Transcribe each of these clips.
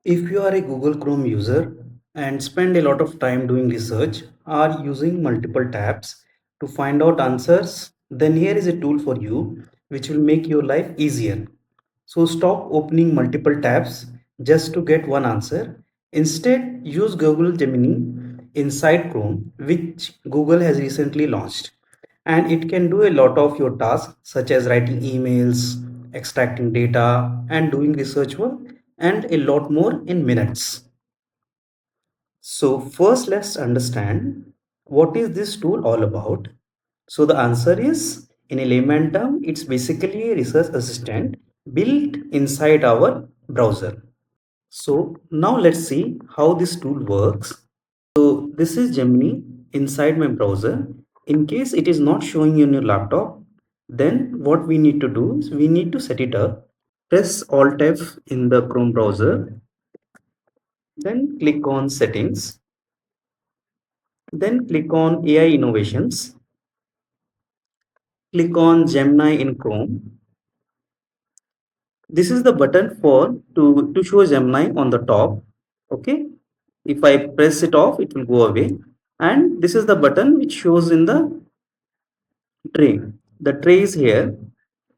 If you are a Google Chrome user and spend a lot of time doing research or using multiple tabs to find out answers, then here is a tool for you which will make your life easier. So stop opening multiple tabs just to get one answer. Instead, use Google Gemini inside Chrome, which Google has recently launched. And it can do a lot of your tasks such as writing emails, extracting data, and doing research work, and a lot more in minutes. So first let's understand what is this tool all about. So the answer is, in a layman term, it's basically a research assistant built inside our browser. So now let's see how this tool works. So this is Gemini inside my browser. In case it is not showing in your laptop, then what we need to do is we need to set it up. Press Alt F in the Chrome browser, then click on Settings, then click on AI Innovations, click on Gemini in Chrome. This is the button for to show Gemini on the top. Okay, if I press it off, it will go away. And this is the button which shows in the tray. The tray is here.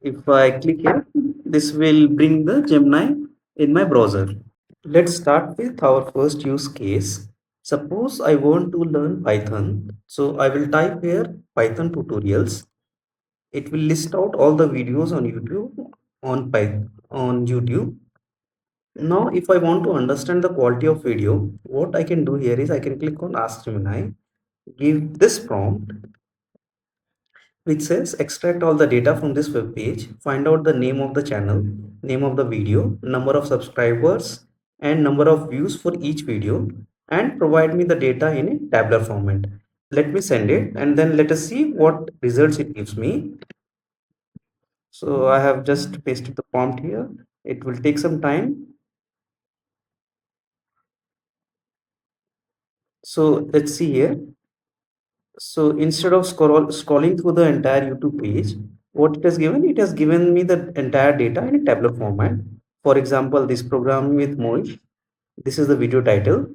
If I click here, this will bring the Gemini in my browser. Let's start with our first use case. Suppose I want to learn Python. So I will type here Python tutorials. It will list out all the videos on YouTube. Now, if I want to understand the quality of video, what I can do here is I can click on Ask Gemini, give this prompt which says extract all the data from this web page, find out the name of the channel, name of the video, number of subscribers, and number of views for each video, and provide me the data in a tabular format. Let me send it and then let us see what results it gives me. So I have just pasted the prompt here. It will take some time. So let's see here. So instead of scrolling through the entire YouTube page, what it has given me the entire data in a tabular format. For example, this program with Moish, this is the video title,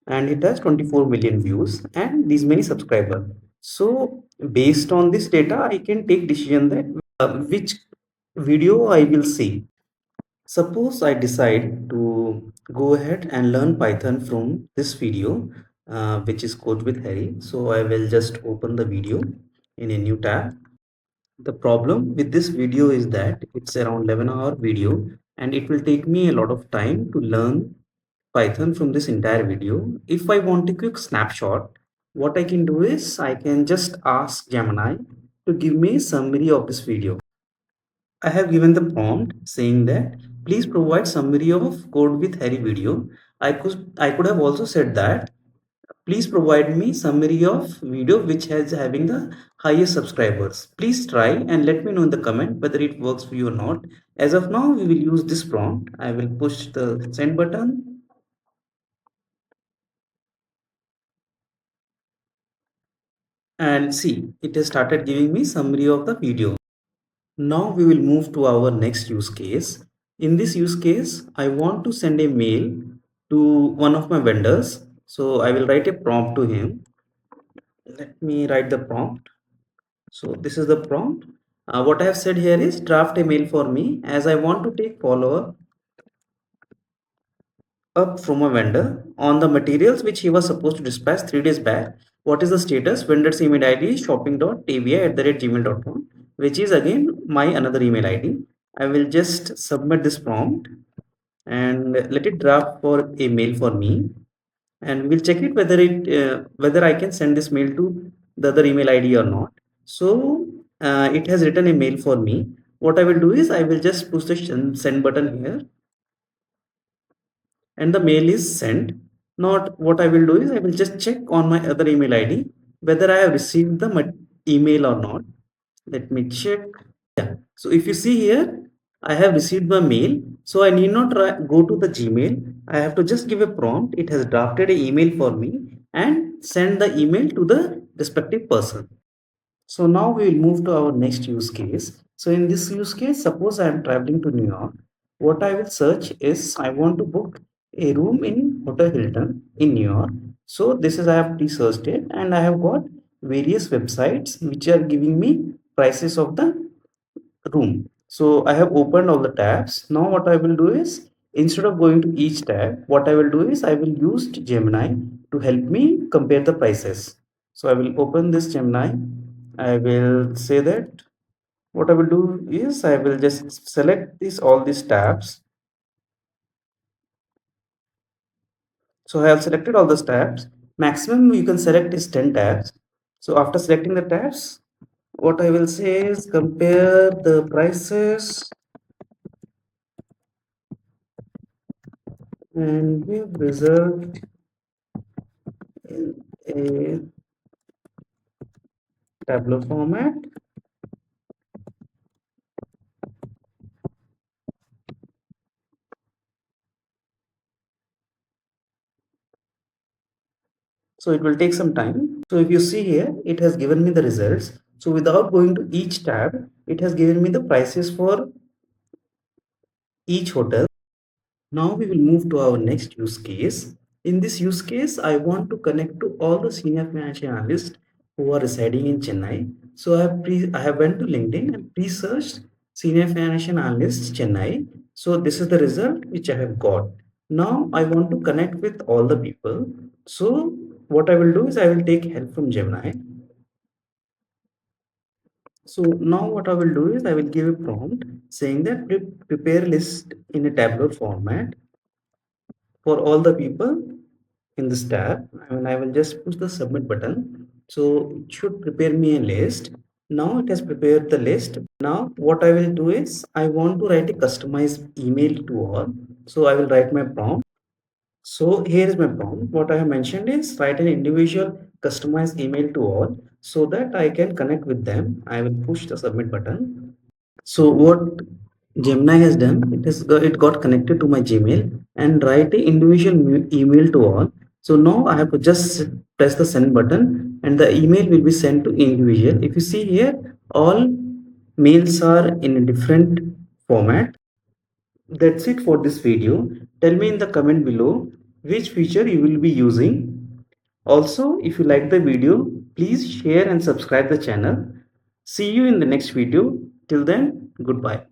and it has 24 million views and these many subscribers. So based on this data, I can take decision that which video I will see. Suppose I decide to go ahead and learn Python from this video, which is Code with Harry. So I will just open the video in a new tab. The problem with this video is that it's around 11-hour video and it will take me a lot of time to learn Python from this entire video. If I want a quick snapshot, what I can do is I can just ask Gemini to give me a summary of this video. I have given the prompt saying that please provide summary of Code with Harry video. I could have also said that please provide me summary of video which has having the highest subscribers. Please try and let me know in the comment whether it works for you or not. As of now, we will use this prompt. I will push the send button and see it has started giving me summary of the video. Now we will move to our next use case. In this use case, I want to send a mail to one of my vendors. So I will write a prompt to him. Let me write the prompt. So this is the prompt. What I have said here is draft a mail for me as I want to take follow up from a vendor on the materials which he was supposed to dispatch 3 days back. What is the status? Vendor's email ID shopping.tvi@gmail.com, which is again my another email ID. I will just submit this prompt and let it draft for a mail for me, and we'll check it whether I can send this mail to the other email ID or not. So it has written a mail for me. What I will do is I will just push the send button here and the mail is sent. Not what I will do is I will just check on my other email ID whether I have received the email or not. Let me check. Yeah. So if you see here, I have received my mail. So I need not go to the Gmail. I have to just give a prompt. It has drafted an email for me and send the email to the respective person. So now we will move to our next use case. So in this use case, suppose I am traveling to New York. What I will search is I want to book a room in Hotel Hilton in New York. So this is I have researched it and I have got various websites which are giving me prices of the room. So I have opened all the tabs. Now what I will do is instead of going to each tab, what I will do is I will use Gemini to help me compare the prices. So I will open this Gemini. I will say that what I will do is I will just select this all these tabs. So I have selected all the tabs. Maximum you can select is 10 tabs. So after selecting the tabs, what I will say is compare the prices and give result in a tabular format. So it will take some time. So if you see here, it has given me the results. So without going to each tab, it has given me the prices for each hotel. Now we will move to our next use case. In this use case, I want to connect to all the senior financial analysts who are residing in Chennai. So I have went to LinkedIn and pre-searched senior financial analysts Chennai. So this is the result which I have got. Now I want to connect with all the people. So what I will do is I will take help from Gemini. So now what I will do is I will give a prompt saying that prepare list in a tabular format for all the people in this tab, and I will just push the submit button. So it should prepare me a list. Now it has prepared the list. Now what I will do is I want to write a customized email to all. So I will write my prompt. So here is my prompt. What I have mentioned is write an individual customized email to all so that I can connect with them. I will push the submit button. So what Gemini has done, it got connected to my Gmail and write a individual email to all. So now I have to just press the send button and the email will be sent to individual. If you see here, all mails are in a different format. That's it for this video. Tell me in the comment below which feature you will be using. Also, if you like the video, please share and subscribe the channel. See you in the next video. Till then, goodbye.